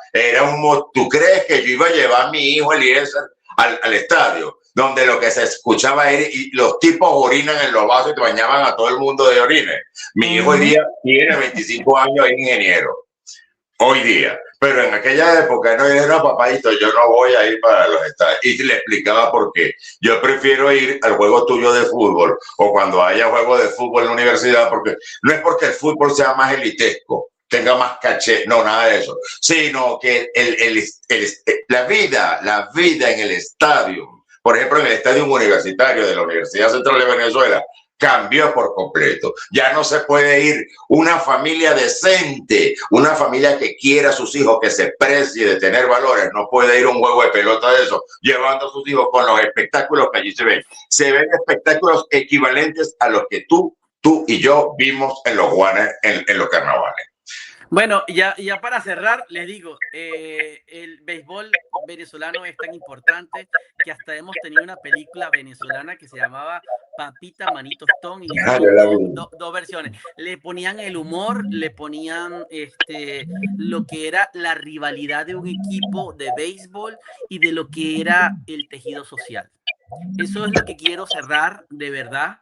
¿Tú crees que yo iba a llevar a mi hijo Eliezer al estadio? Donde lo que se escuchaba era y los tipos orinan en los vasos y te bañaban a todo el mundo de orines. Mi hijo hoy día tiene 25 años, es ingeniero. Hoy día. Pero en aquella época no dije, no, papadito, yo no voy a ir para los estadios. Y le explicaba por qué. Yo prefiero ir al juego tuyo de fútbol o cuando haya juego de fútbol en la universidad, porque no es porque el fútbol sea más elitesco, tenga más caché, no, nada de eso, sino que la vida en el estadio, por ejemplo, en el estadio universitario de la Universidad Central de Venezuela, cambió por completo. Ya no se puede ir una familia decente, una familia que quiera a sus hijos, que se precie de tener valores, no puede ir a un juego de pelota de eso, llevando a sus hijos con los espectáculos que allí se ven. Se ven espectáculos equivalentes a los que tú y yo vimos en los Juanes, en los carnavales. Bueno, ya para cerrar, les digo, el béisbol venezolano es tan importante que hasta hemos tenido una película venezolana que se llamaba Papita Manito Stone y dos versiones. Le ponían el humor, le ponían lo que era la rivalidad de un equipo de béisbol y de lo que era el tejido social. Eso es lo que quiero cerrar, de verdad.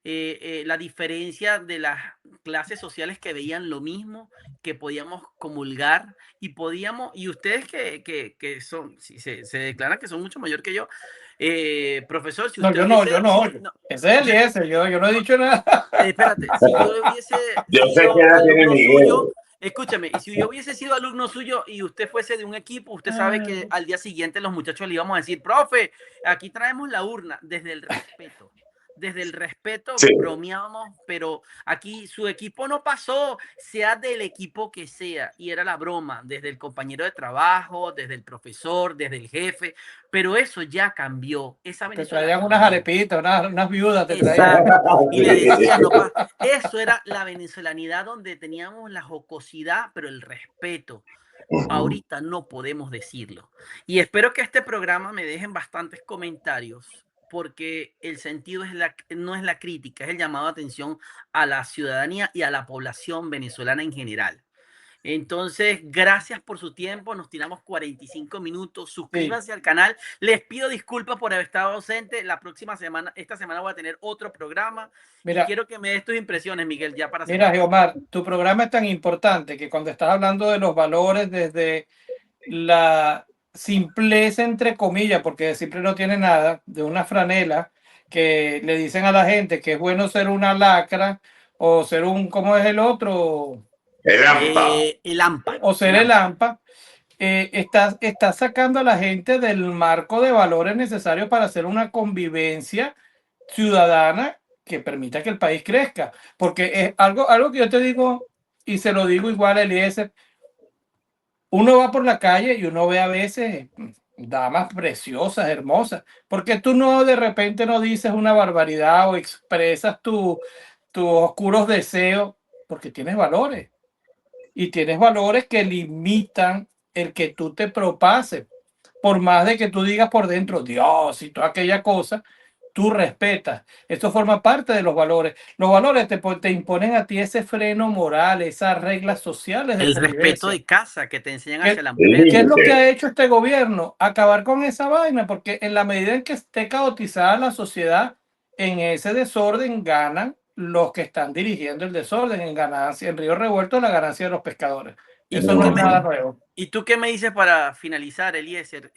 la diferencia de las clases sociales que veían lo mismo, que podíamos comulgar y podíamos, y ustedes que son, si se declaran que son mucho mayor que yo, profesor, si No, usted yo no, yo hubiese, no. no, Ese es si, Eliezer, yo no he dicho nada. espérate, si yo hubiese Yo sé qué sido edad tiene alumno suyo, Miguel. escúchame, y si yo hubiese sido alumno suyo y usted fuese de un equipo, usted sabe que al día siguiente los muchachos le íbamos a decir, profe, aquí traemos la urna, desde el respeto. Desde el respeto Sí. bromeábamos, pero aquí su equipo no pasó, sea del equipo que sea, y era la broma, desde el compañero de trabajo, desde el profesor, desde el jefe, pero eso ya cambió, esa Te Venezuela traían unas cambió. arepitas, unas viudas te traían. Exacto. Y le decía, no Sí. pa, eso era la venezolanidad donde teníamos la jocosidad, pero el respeto. Ujú. Ahorita no podemos decirlo. Y espero que este programa me dejen bastantes comentarios, porque el sentido no es la crítica, es el llamado de atención a la ciudadanía y a la población venezolana en general. Entonces, gracias por su tiempo. Nos tiramos 45 minutos. Sí. Suscríbanse al canal. Les pido disculpas por haber estado ausente. La próxima semana, esta semana voy a tener otro programa y Mira, quiero que me des tus impresiones, Miguel, ya para mira, cerrar. Geomar, tu programa es tan importante que cuando estás hablando de los valores desde la simpleza, entre comillas, porque siempre no tiene nada, de una franela que le dicen a la gente que es bueno ser una lacra o ser un, ¿cómo es el otro? El AMPA. El AMPA, O ser el el AMPA. AMPA. Está sacando a la gente del marco de valores necesarios para hacer una convivencia ciudadana que permita que el país crezca. Porque es algo que yo te digo y se lo digo igual a Eliezer, uno va por la calle y uno ve a veces damas preciosas, hermosas, porque tú no de repente no dices una barbaridad o expresas tus oscuros deseos, porque tienes valores y tienes valores que limitan el que tú te propases. Por más de que tú digas por dentro, Dios y toda aquella cosa, tú respetas. Esto forma parte de los valores. Los valores te imponen a ti ese freno moral, esas reglas sociales de El respeto convivencia. de casa que te enseñan hacia ¿Qué, la mujer. qué es lo que Límite. ha hecho este gobierno? Acabar con esa vaina, porque en la medida en que esté caotizada la sociedad, en ese desorden ganan los que están dirigiendo el desorden, en ganancia, en Río Revuelto, la ganancia de los pescadores. ¿Y Eso tú no qué es me, nada nuevo. ¿Y tú qué me dices para finalizar, Eliezer?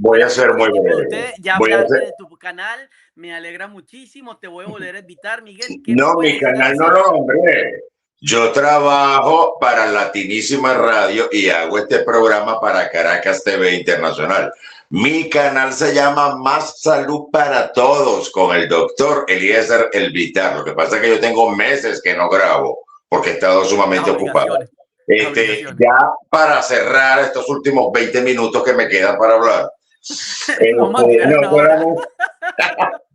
Voy a Gracias ser por muy el tiempo de breve. ustedes. Ya Voy a hablaste ser... de tu canal, me alegra muchísimo. Te voy a volver a invitar, Miguel. ¿Qué me No, puedes mi decir canal no lo adicional? nombré. Yo trabajo para Latinísima Radio y hago este programa para Caracas TV Internacional. Mi canal se llama Más Salud para Todos con el doctor Eliezer Elvitar. Lo que pasa es que yo tengo meses que no grabo porque he estado Las sumamente ocupado. obligaciones, las obligaciones. Ya para cerrar estos últimos 20 minutos que me quedan para hablar, Vamos a tirar no una hora. solamente,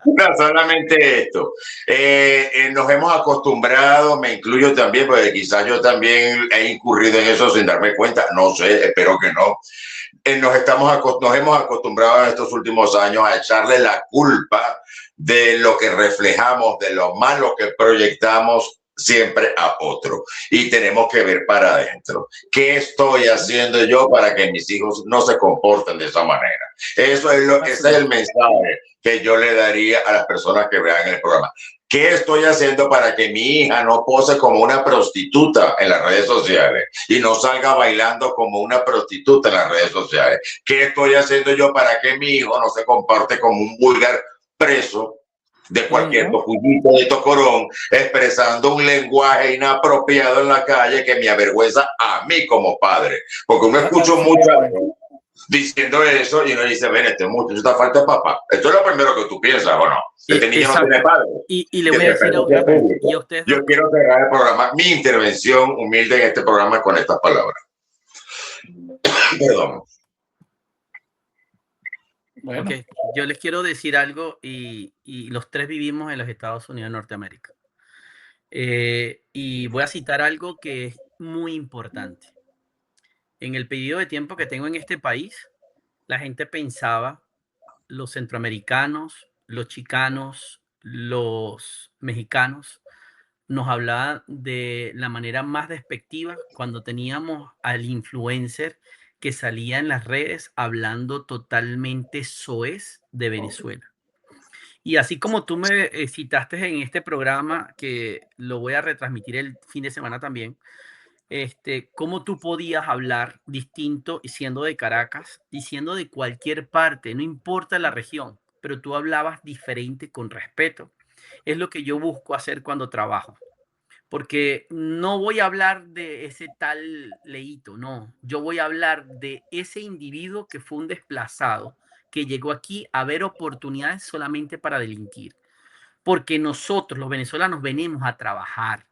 no solamente esto, nos hemos acostumbrado, me incluyo también, porque quizás yo también he incurrido en eso sin darme cuenta, no sé, espero que no. Nos hemos acostumbrado en estos últimos años a echarle la culpa de lo que reflejamos, de lo malo que proyectamos siempre a otro. Y tenemos que ver para adentro. ¿Qué estoy haciendo yo para que mis hijos no se comporten de esa manera? Ese es el mensaje que yo le daría a las personas que vean el programa. ¿Qué estoy haciendo para que mi hija no pose como una prostituta en las redes sociales y no salga bailando como una prostituta en las redes sociales? ¿Qué estoy haciendo yo para que mi hijo no se comporte como un vulgar preso de cualquier tocullito de tocorón, expresando un lenguaje inapropiado en la calle que me avergüenza a mí como padre? Porque uno escucha Así mismo es. mucho diciendo eso y uno dice, ven, este muchacho está falta de papá. Esto es lo primero que tú piensas, ¿o no? Este niño no tiene Exacto. padre. Y le Que voy a se decir permite público. y a ustedes dos, Yo quiero cerrar el programa, mi intervención humilde en este programa con estas palabras. Perdón. Bueno, ok, yo les quiero decir algo y los tres vivimos en los Estados Unidos de Norteamérica. Y voy a citar algo que es muy importante. En el periodo de tiempo que tengo en este país, la gente pensaba, los centroamericanos, los chicanos, los mexicanos, nos hablaban de la manera más despectiva cuando teníamos al influencer que salía en las redes hablando totalmente soez de Venezuela. Y así como tú me citaste en este programa, que lo voy a retransmitir el fin de semana también, cómo tú podías hablar distinto y siendo de Caracas, diciendo de cualquier parte, no importa la región, pero tú hablabas diferente con respeto. Es lo que yo busco hacer cuando trabajo, porque no voy a hablar de ese tal Leito, no, yo voy a hablar de ese individuo que fue un desplazado, que llegó aquí a ver oportunidades solamente para delinquir, porque nosotros los venezolanos venimos a trabajar.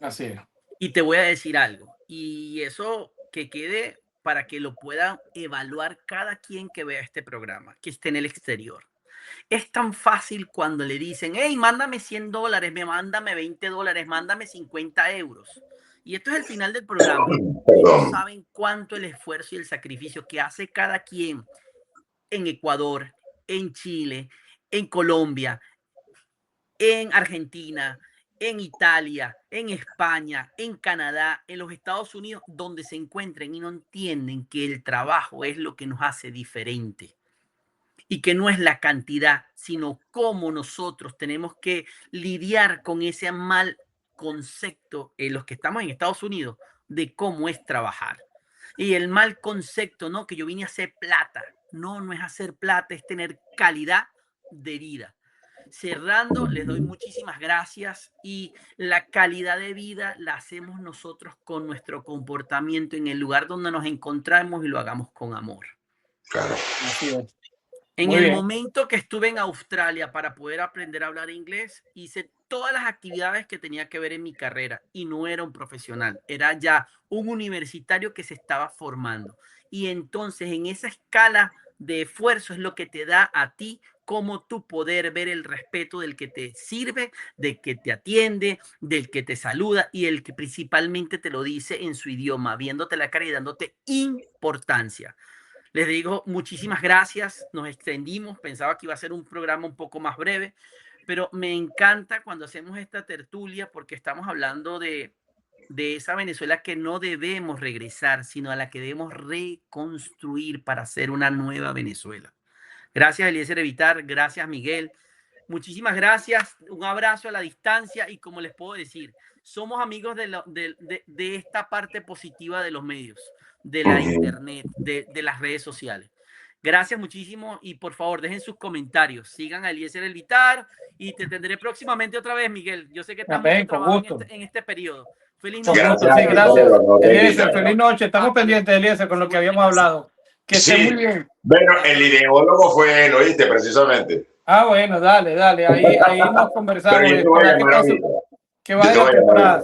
Así es. Y te voy a decir algo, y eso que quede para que lo pueda evaluar cada quien que vea este programa, que esté en el exterior. Es tan fácil cuando le dicen, hey, mándame $100, mándame $20, mándame 50 euros. Y esto es el final del programa. Y no Perdón. saben cuánto el esfuerzo y el sacrificio que hace cada quien en Ecuador, en Chile, en Colombia, en Argentina, en Italia, en España, en Canadá, en los Estados Unidos, donde se encuentren y no entienden que el trabajo es lo que nos hace diferente y que no es la cantidad, sino cómo nosotros tenemos que lidiar con ese mal concepto en los que estamos en Estados Unidos de cómo es trabajar. Y el mal concepto, ¿no? Que yo vine a hacer plata. No, no es hacer plata, es tener calidad de vida. Cerrando, les doy muchísimas gracias y la calidad de vida la hacemos nosotros con nuestro comportamiento en el lugar donde nos encontramos y lo hagamos con amor. Claro. Así es. En Muy el bien. momento que estuve en Australia para poder aprender a hablar inglés, hice todas las actividades que tenía que ver en mi carrera y no era un profesional, era ya un universitario que se estaba formando. Y entonces en esa escala de esfuerzo es lo que te da a ti cómo tú poder ver el respeto del que te sirve, del que te atiende, del que te saluda y el que principalmente te lo dice en su idioma, viéndote la cara y dándote importancia. Les digo muchísimas gracias, nos extendimos, pensaba que iba a ser un programa un poco más breve, pero me encanta cuando hacemos esta tertulia porque estamos hablando de esa Venezuela que no debemos regresar, sino a la que debemos reconstruir para hacer una nueva Venezuela. Gracias, Eliezer Evitar, gracias, Miguel. Muchísimas gracias, un abrazo a la distancia y como les puedo decir, somos amigos de esta parte positiva de los medios, de la internet, de las redes sociales. Gracias muchísimo y por favor dejen sus comentarios, sigan a Eliezer Evitar y te tendré próximamente otra vez, Miguel. Yo sé que estás mucho Amén, con trabajo gusto. en este periodo. Feliz Con noche. gusto, Gracias sí, a todos, gracias. no te Eliezer, invitan. feliz noche. Estamos Hasta luego. pendientes, Eliezer, con lo que habíamos Igualmente. hablado. Que esté muy Sí, bien. bueno, el ideólogo fue él, ¿oíste? Precisamente. Ah, bueno, dale, dale. Ahí nos Pero conversamos y yo te voy a espera llamar ahorita. que Yo vaya te la voy a llamar ahorita. temporada.